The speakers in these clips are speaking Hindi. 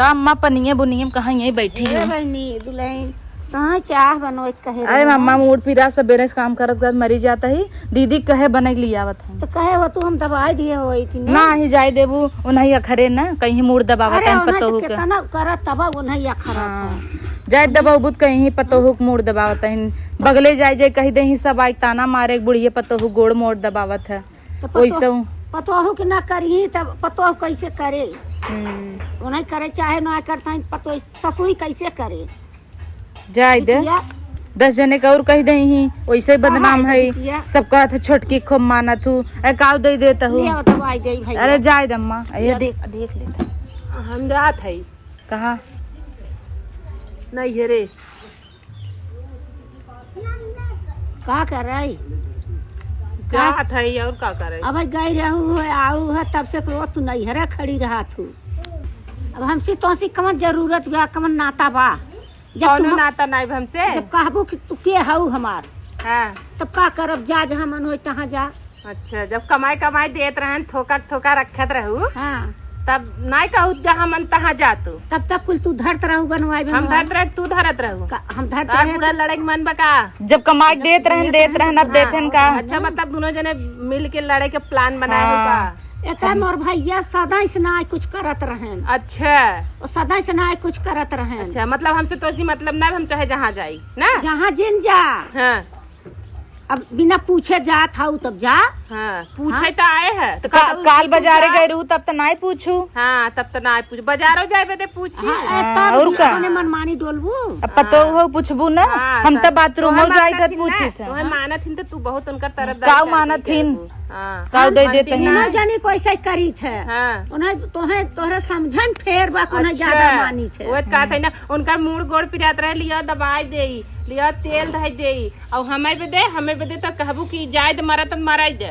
का अम्मा पनिये बुनिये कहाँ यही बैठी है बहनी दुल्हन कहाँ चाह बनो कहे। अरे मम्मा मूड पीरा सबेरे से काम करत करत मरी जाता ही दीदी कहे बने के लिए आवत है तो कहे वो तू हम दवाई दिए हो ना ही जाए देबू उन्हीं अखरे ना कहीं मूड दबावत है पतो हो कितना करत तब उन्हीं अखरत जाए दबाऊ बुत कहीं पतो हो मूड दबावत है बगले जाए जाए कही दे सब आई ताना मारे बुढ़िए पतो हो गोड़ मोड़ दबावत है वैसे पतोहू के ना करी तब पतोह कैसे करे उन्हें करे चाहे ना करता पतो ससुई कैसे करे जाए दे 10 जने का और कह दे ही वैसे बदनाम है सबका था छोटकी खूब माना थू काव दे देता हूँ अरे जाए दम्मा ये देख देख ले हम रात है कहाँ नहीं रे का कर रही जात है और का करे अब गई रहू है आऊ है तब से रो तू नहीं हरा खड़ी रहा तू अब हमसे तो कमन जरूरत बा कमन नाता बा जब नाता नहीं हमसे जब कहबो कि तू के हऊ हमार हाँ तब का करब जा जहाँ मन हो तहाँ जा। अच्छा जब कमाई कमाई देत रहन थोका थोका रखत रहू हाँ तब नहीं कहू जहाँ मन तहाँ जा तू तब तक कुल तू धरत रहू बनवाई हम धरत रह तू धरत रहू हम धरत रहे पूरा लड़े के मन बका जब कमाई देत रहन अब देथन का अच्छा मतलब दोनों जने मिल के लड़े के प्लान बनाए होगा एता मोर भैया सदा से ना कुछ करत रहन। अच्छा वो सदा से ना कुछ करत रहन। अच्छा मतलब हमसे तो ऐसी मतलब ना हम चाहे जहाँ जाई ना जहाँ जिन जा हाँ अब बिना पूछे जात हूँ तब जा हाँ पूछे तो आए है तो काल बाजारे गए रहू तब तो नहीं पूछू हाँ तब तो नहीं पूछ बाजारों जाए बदे पूछी और का मनमानी डोलबू अब पतो हो पूछबू ना हम तो बाथरूम में जाई थे पूछी थे तोहे मानत हिन तो तू बहुत उनका तरफ काव मानत हिन काव दे देते हैं ना जानी कैसे करी थे उन्हें तोहे तोहरे समझन फेर बा कोने ज्यादा मानी थे वो का थे ना उनका मूड गोड़ पिरात रहे लिया दवाई देई लिया तेल धई देई और हमें बदे तो कहबू कि जाए तो मारा तो माराई दे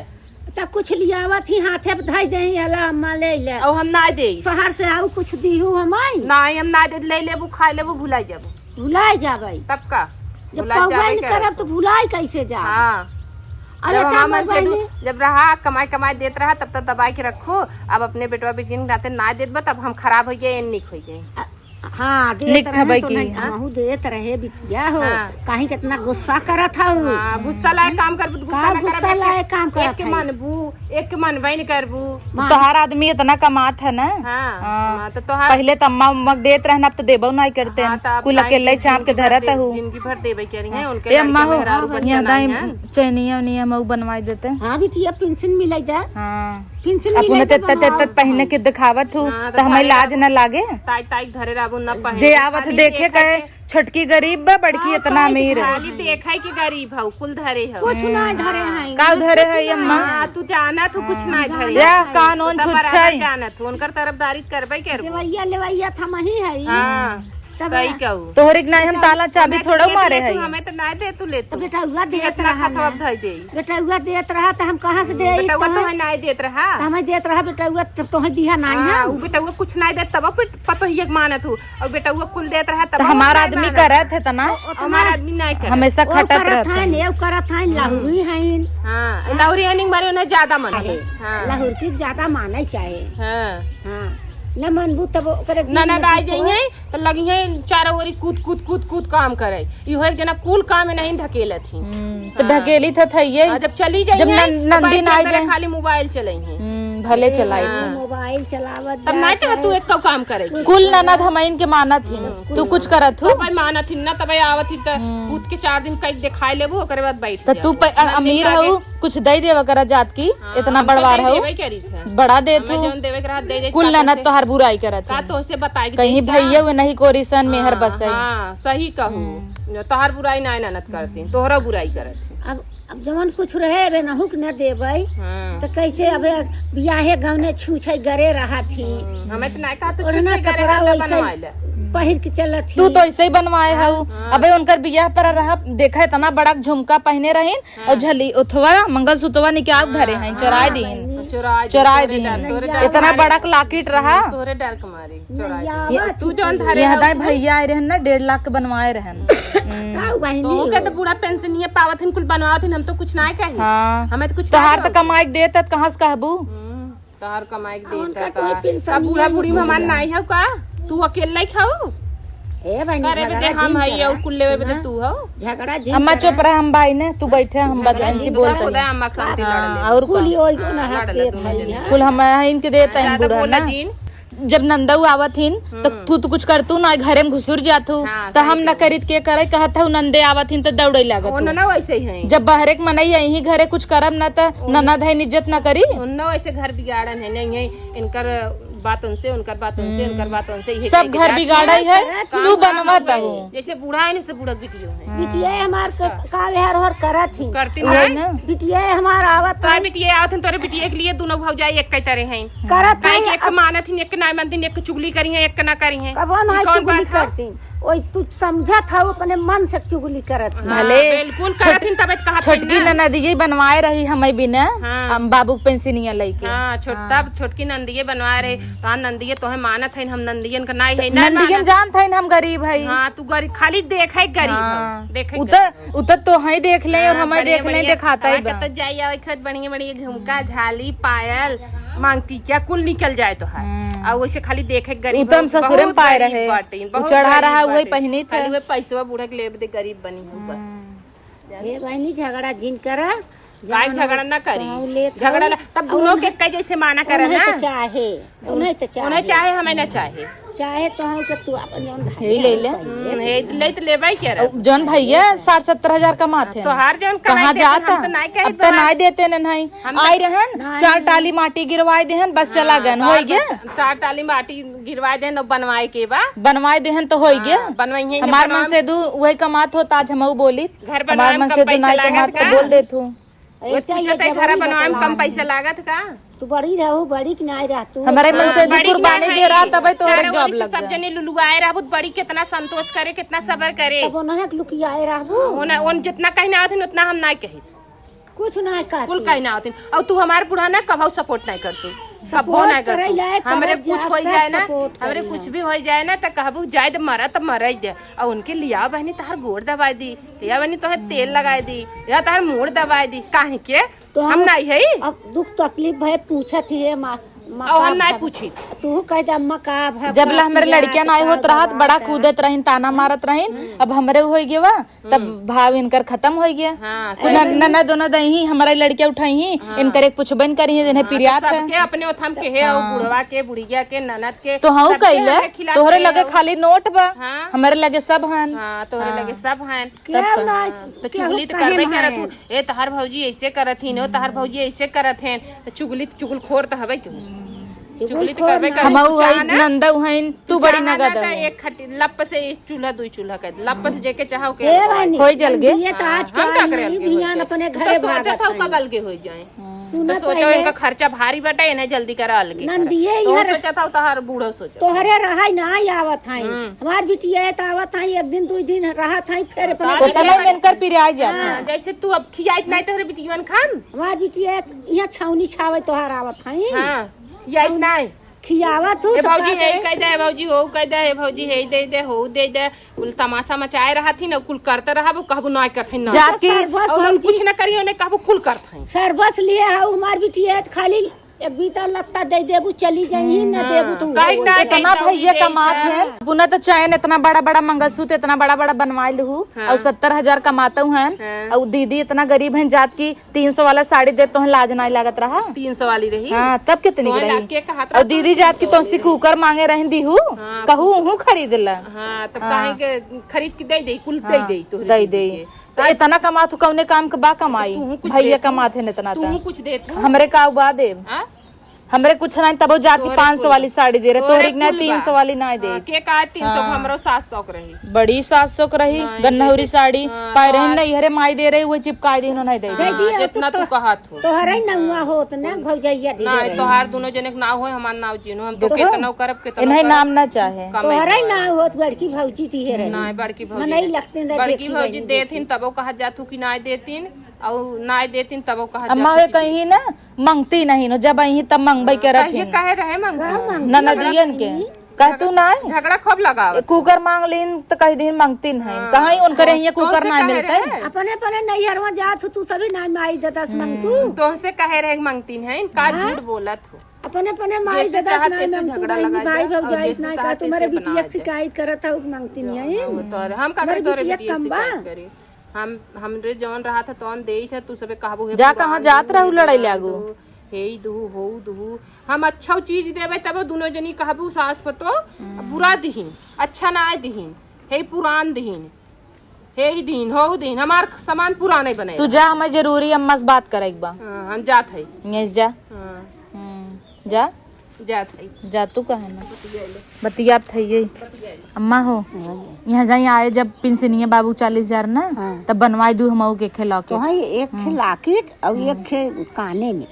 तब कुछ लियावत ही हाथे पे धई दे अला अम्मा ले ले और हम ना दे शहर से आऊ कुछ दीहू हमाई नहीं हम ना दे ले लेबू खा लेबू भुलाई जाबू भुलाई जाबे तब का जब कौवा करब तो भुलाई कैसे जा। हाँ जब रहा कमाई कमाई देत रहा तब तक दबाई के रखो अब अपने बेटवा बेटी नाते ना देत बा तब हम खराब हो गए निक हो गए। हाँ देत रहे तो नहीं हमहू देत रहे बिटिया हो कहीं कितना गुस्सा करत हूँ गुस्सा लाए काम कर गुस्सा लाए काम कर एक के मनबू एक के मनबे नहीं करबू तोहार आदमी इतना कमात है ना तो तोहार पहले तो अम्मा उम्मा देत रहना अब तो देबो नहीं करते कुल अकेले चाप के धरत हूँ जिंदगी भर देबे करी है उनके अम्मा हो चैनिया उनिया मऊ बनवाई देते हाँ बिटिया पेंशन मिले दे पेंशन पहने के दिखावत हूँ तो हमें लाज न लागे ताई घरे राबू न पहने जे आवत देखे कहे छोटकी गरीब बा बड़की इतना अमीर है खाली देखा कि गरीब हौ कुल धरे हौ कुछ ना धरे हैं का धरे है अम्मा तू जाना तू कुछ ना धरे या कानून छुच्छाई जाना तू उनकर तरफदारी करबे करबो लेवैया लेवैया थम ही है हां सही कहू तोहरे के नहीं हम ताला चाबी थोड़ा मारे है हमें तो ना दे तू ले तो बेटा हुआ देत रहा तब धई दे बेटा हुआ देत रहा तो हम कहां से दे बेटा हुआ तो नहीं देत रहा हमें देत रहा बेटा हुआ तब तो है दिया नहीं है वो बेटा हुआ कुछ नहीं दे तब पतो ही एक मानत हूं और बेटा हुआ कुल देत रहा तब हमारा आदमी करत है तना हमारा आदमी नहीं कर हमेशा खटत रहता है ने करत है लाहुरी है हां लाहुरी एनिंग मारे उन्हें ज्यादा मन है हां लाहुरी ज्यादा माने चाहे हां हां न मनबू तब ओकरे ननद आ जाइए तो लगी है चारों ओरी कूद कूद कूद कूद काम करे इहो एक जना कुल काम में नहीं ढकेलत थी तो ढकेली था ये जब चली जाइए जब नंदी ना जाए खाली मोबाइल चलाई है भले चलाई थी मोबाइल चलावत तब ना चाह तू एक तो काम करे कुल ननद हमइन के मानत थी तू कुछ करत हूँ भाई मानत थी ना तब आवत थी तो कूद के 4 दिन कई दिखाई लेबू ओकरे बाद बैठ तो तू अमीर हऊ कुछ दे देवा करा जात की इतना बड़वार हऊ बड़ा दे तू कुल ननद तो हर बुराई करत का तो से बताई कहीं भैया हुए नहीं कोरिसन मेहर बस सही कहू तोहर बुराई नहीं ननद करती तोहरा बुराई करत अब जवन कुछ रहे बे नहुक न देबै तो कैसे अबे बियाहे गवने छूछे गरे रहा थी हमें तो नहीं कहा तो छूछे गरे वाला बनवाइले पहिर के चलत थी तू तो ऐसे ही बनवाए हऊ अबे उनकर बियाह पर रहा देखा इतना बड़ा झुमका पहने रहीन और झली उथवा मंगलसूत्रवा निकाल धरे हैं चोराए दीन चोराए दीन इतना बड़ा लाकिट रहा तोरे डर के मारे तू जोन धरे यहाँ भैया आए रहन ना 1.5 लाख के बनवाए रहन तो के तो पूरा पेंशन ये पावत हिन कुल बनवावत हिन हम तो कुछ नहीं कही हमें तो कुछ तोहार तो कमाई देत कहां से कहबू तोहार कमाई देता सब बूढ़ा बूढ़ी में हमार नहीं है का तू अकेला ही खाऊ ए बहनी करे बदे झगड़ा हम जिन हई और करा। कुल लेवे बदे तू हो झगड़ा जिन अम्मा चुप रहा, हम बाई ने, तू बैठे, हम बदन से खुदा बोलते खुदा हैं। अम्मा के शांति लड़ ले और कुली ओई को ना लड़ हक ले देत दोनों हई जने। हां। कुल हम इनके देते हैं ज्यादा बूढ़ा बोला ना। जीन जब नंदऊ आवत हिन तो तू कुछ करतू ना, घरे में घुसुर जातू हाँ, तो हम न करित के करे, कहत हूँ नंदे आवत हिन तो दौड़े लागत उन ना वैसे ही हैं जब बहरे के मनई यही घरे कुछ करब ना तो ननद है इज्जत न करी। उन ना वैसे घर बिगाड़न है नहीं है इनकर बात उनसे उनकर बात उनसे उनकर बात उनसे यही सब कह के घर जात बिगाड़ा ही है, काम तू काम बनवाता हो हूँ। गई। जैसे बूढ़ा है से बूढ़ा बिटियो है बिटिया हमार का व्यवहार हर करत ही करती वही नहीं ना। बिटिया हमार आवत तो बिटिया आवत हैं तोरे बिटिया के लिए दोनों भौजाई एक कई तरह हैं करत काहे है कि एक मानत ही एक ना मानती एक चुगली करी है एक ना करी है कबो ना ई कौन चुगली बात है? करती ओई तू समझत हूँ अपने मन से चुगली करत ही हाँ, भले बिल्कुल करत ही तब कहा छोटकी ननदिये बनवाए रही हमें बिना हाँ। हम बाबू के पेंसिनिया लेके। हाँ छोटा छोटकी नंदिये बनवाए रहे तो नंदिये तो मानत है हम नंदियन का नहीं है ना नंदियन जानत है हम गरीब है। हाँ तू गरीब खाली देखे गरीब हाँ। हो, देखे उतर तो है देख ले और हमें देख ले दिखाता ही बा। तो जाइए आवे खत बढ़िया बढ़िया झुमका झाली पायल मांगती क्या कुल निकल जाए तो है और वैसे खाली देखे गरीब उतम ससुरे में पाए रहे, चढ़ा रहा वही पहनी थे। थे पैसा बूढ़ा के ले दे गरीब बनी हूँ बस ये बहनी झगड़ा जिन करा गाय झगड़ा ना कहूं करी लेत झगड़ा ना- तब दोनों के कई जैसे माना करे ना उन्हें तो चाहे उन्हें तो चाहे उन्हें चाहे हमें ना चाहे चाहे तो हम के तू अपन जौन धैर्य यही ले ले ले तो लेवाई क्या रहा जौन भैया 60-70 हजार कमाते हैं तो हर जन कहाँ जाता हम तो नहीं कहे अब तो नहीं देते न नहीं आई रहन 4 टाली माटी गिरवाए देहन बस चला गन हो गया। तार टाली माटी गिरवा दे न बनवाए के बा बनवाए देहन तो हो गया। बनवाई है हमार मन से दू वही कमात हो ताज हम बोली घर हमार बनवाए मन में से कम दू नहीं पैसा कमात लागत तो का बोल दे तू। घर बनवाए में कम पैसा लागत का तू बड़ी रहू बड़ी कि नहीं रह तू हमारे मन से दू बड़ी कुर्बानी क्या दे है? रहा तब तो चारों हर जॉब ओर से लग सब गया। जने लुलुआए रहबुत बड़ी कितना संतोष करे कितना सबर करे तब उन्हें लुकियाए रहबू उन जितना कहना आते उतना हम नहीं कही कुछ नहीं कुल कहती कहना आते और तू हमारे बुढ़ा ना कभो सपोर्ट नहीं करतू कभो Support नहीं करे जाए, करतू हमरे करे कुछ जाए, हो सब जाए ना support हमरे करी कुछ भी हो जाए ना तो कहबू जाए तो मरा तो मर जाए और उनके लिया बहनी तहार गोड़ दबाई दी लिया बहनी तो तेल लगाई दी या तहार मुड़ दबाई दी काहे के तो हम नहीं है अब दुख तकलीफ भय पूछत ही है माँ और हम नहीं पूछी तू कह दे अम्मा का भा जब ला हमारे लड़कियां नहीं होत रहत बड़ा कूदत रहीन ताना मारत रहीन अब हमरे हो गया तब भाव इनकर खत्म हो गया। हाँ ननद दोनों दही हमारा लड़कियां उठाई ही इनकर एक कुछ बन करी इन्हें पिरियात है सबके अपने ओथम के है और बुढ़वा के बुढ़िया के ननद के तो हाँ सबके कैले हमरे खिलाफ तोहरे है लगे और- खाली नोट बा हाँ। हमारे लगे सब हन। हाँ तोहरे लगे सब हैं क्या ना तो चुगली तो करबे करत हूँ ए तहार भौजी ऐसे करत ही तहार भौजी ऐसे करत हैं तो चुगलखोर तो हवे क्यों चुगली तो करबे करत हमऊ है नंदऊ है तू बड़ी नगद तो है। एक खटी लप से एक चूल्हा दुई चूल्हा कर लप से जेके चाहो के ए बहनी होई जल गे। ये तो आज हम का करे का अलगे भियान होई अपने जाए। घरे तो सोचा भागत था रही। कब अलगे हो जाए तो सुना सोचो इनका खर्चा भारी बटे इन्हें जल्दी करा अलगे नंदिये तो यार सोचा था तहार बूढ़ो सोचा तोहरे रहाई ना आवत हई हमार बिटिया तो आवत हई एक दिन 2 दिन रहत हई फिर अपने उतना ही मिलकर पिरियाई जाता है। जैसे तू अब खियाई नहीं तोहरे बिटियन खान हमार बिटिया यहाँ छावनी छावे तोहार आवत हई हाँ खियाई नहीं खियावत हूँ ए तो भौजी का है करे? कह दे भौजी हो कह दे हे भौजी है दे दे हो दे दे कुल तमाशा मचाए रहा थी ना कुल करते रहा वो कहबू ना करथे ना जाके सर्वस और हम भौजी कुछ ना करियो ने कहबू कुल करथे सर्वस लिए हऊ हमार बिटिया तो खाली एक बीता लत्ता दे देबू चली जाई न देबू तू काहे ना इतना भैया कमात है पुनः तो चैन इतना बड़ा बड़ा मंगलसूत्र इतना बड़ा बड़ा बनवाए लहू और 70,000 कमाता हूँ और दीदी इतना गरीब है जात की 300 वाला साड़ी दे तो लाज नहीं लागत रहा। 300 वाली रही हाँ तब कितनी की तो रही के कहा और दीदी जात की तो कुकर मांगे रही दीहू कहू हूँ खरीद ला हां तब काहे के खरीद के दे कुल दे दे तो दई दे तो इतना कमा तू कौने काम के बा कमाई भैया कमाते हैं इतना तू था कुछ दे तू हमरे का बा दे हां हमरे कुछ नहीं तब जात की 500 वाली साड़ी दे रहे तोहरी ना 300 वाली ना दे के का 300 हमरो 700 के रही बड़ी 700 की रही गन्नहरी साड़ी पाए रही नहीं हरे माई दे रही वो चिपकाई दी नहीं दे जितना तू कहत हो तोहरे नौआ होत न भौजैया धीरे ना तोहार दोनों जने के नाव होय हमार नाव जीनो हम तो केतना करब केतना इन्हें नाम ना चाहे तोहरे ना होत बड़की भौजी थी रही ना बड़की भौजी मनई लगते न बड़की भौजी देथिन तबो कहा जातू कि ना देथिन और ना देथिन तबो कहा अम्मा वे कहीं ना मंगती नहीं न जब अही तब मंगबई के रखी ये कहे रहे मंगती ननदियन के कह तू ना झगड़ा खूब लगाव कुकर मांग लीन तो कह दिन मांगती नहीं कहीं उनकर यहाँ कुकर ना मिलता है। अपने अपने नैहरवा जात हो तू सभी ना माई देता मंग तू तो से कहे रहे मंगती है का झूठ बोलत हो अपने अपने माई जैसे दादा चाहत ना तैसे मांगती झगड़ा भाई लगा भाई दे, और भौजाई जैसे ना चाहत का तुम्हारे तैसे बिटिया बना की शिकायत करत है मांगती नहीं है तोरे हम का हमारी तोरे बिटिया बिटिया कम बा। शिकायत करी। हम हमरे जौन रहा था तौन देई था तू सबे कहबो हे जा कहाँ जात रहू लड़ाई लागू हे दुहु हो दुहु हम अच्छा चीज देबे तब दोनों जनी कहबू सास पतो बुरा दिहिन अच्छा ना दिहिन हे पुरान दिहिन हे दिन हो दिन हमार सामान पुराने बने तू जा, हमें जरूरी अम्मा से बात करे एक बार। हम जात है यहीं जा। जा जात है जा, तू कहे ना बतियाब थई अम्मा हो यहाँ जाई आए जब पेंशनिया बाबू 40,000 ना तब बनवाई दू हम के खेला के तो है एक खे लाकिट और एक खे काने में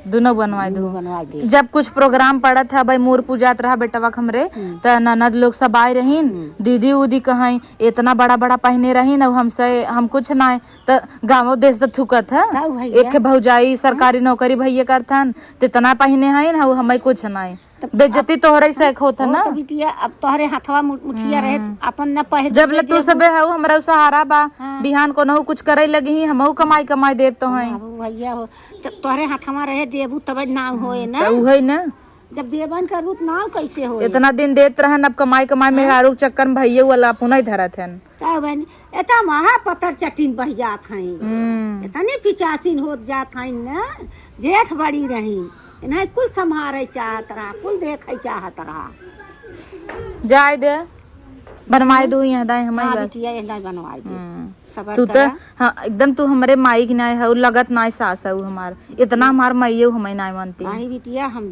दोनों बनवाई दू। बनवा दे। जब कुछ प्रोग्राम पड़ा था भाई मोर पूजात रहा बेटवा हमरे त ननद लोग सब आए रहीन, दीदी उदी कहीं इतना बड़ा बड़ा पहने रहीन और हमसे हम कुछ ना त गाँव देश तो थुकत है। तब भैया एक भौजाई सरकारी नौकरी भैया करथन तितना पहने हैं ना हमें कुछ ना बेइज्जती तोहरे से होत ना। तो बिटिया अब तोहरे हाथवा मुठिया रहे अपन न पहले जब ले तू सबे हऊ हमरा सहारा बा बिहान को नहु कुछ करे लगी हमहू कमाई कमाई देव तो हैं भैया हो तो तोहरे हाथवा रहे देबू तब नाव होए ना। तो है ना जब देवन करू तो नाव कैसे हो इतना दिन देत रहन अब कमाई कमाई मेहरारू के चक्कर में भैया वाला पुनः धरत हन। तब एता महा पत्थर चटीन बह जात हैं इतनी पिचासीन होत जात हैं ना जेठ बड़ी रही इन्हें कुल संभारे चाहत रहा कुल देखे चाहत रहा जाए दे बनवाई दू यहाँ दाई हमारी बस बिटिया एंदा बनवाई दे सबर तू तो हाँ एकदम तू हमारे माई की नाई है लगत नाई सास है हमार इतना हमार माई हमें नाई मानती माही बिटिया हम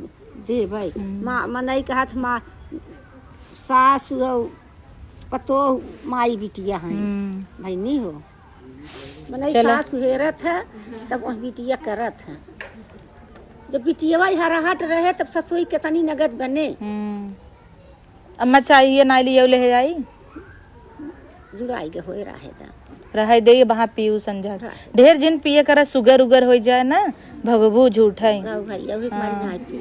दे भाई माँ मनई के हाथ माँ सास पतो माई बिटिया हैं भाई नहीं हो मनई सास हेरत है तब वह बिटिया करत है जब बिटिया हराहट रहे तब ससुई कितनी नगद बने अम्मा चाहिए नाई लियो ले जाई जुड़ाई के होए रहे दे वहाँ पीऊ संझा ढेर जिन पिए कर सुगर उगर हो जाए ना भगबू झूठ है।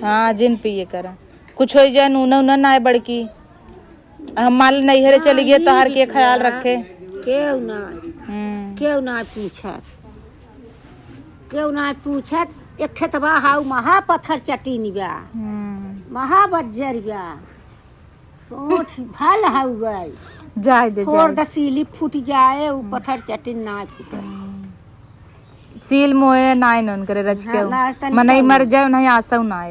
हाँ जिन पिए कर कुछ हो जाए नूना उना ना बड़की हम माल नैहरे चली गए तोहार के ख्याल रखे क्यों ना पूछत एक खेतबा हाउ महा पत्थर चटीन बा महा बज्जर बा सोठ भल हाउ गई जाए दे थोड़ दसीली फूट जाए वो पत्थर चटीन ना फूटे सील मोए नाई नन करे रच के मनई मर जाए नहीं आसौ ना